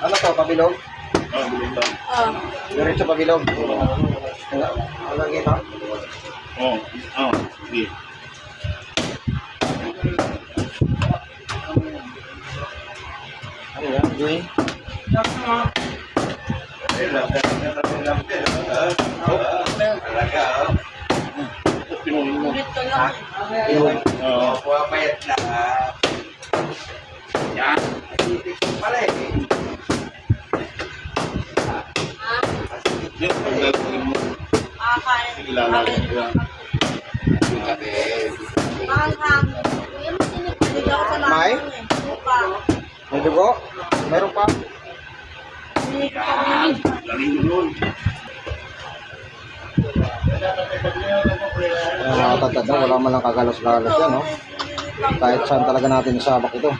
Ano to, pabilog? Bilog lang. Diretso pabilog. Ano kita? Sige. Ano yan? Doing? Pinuhin mo. Ulit ka lang. Bilog. Oo. Pumapayat na. Yan. Pala eh. Yung paglalagay mo. Kakain. Ilalagay mo yan. Mahanghang. Hindi ako sa May? langang eh. Buka. May dugo? Meron pa? Hindi ko pa Galing mo nun. Mga tatad na, wala man lang kagalos-galos yan, no? Kahit saan talaga natin isabak ito.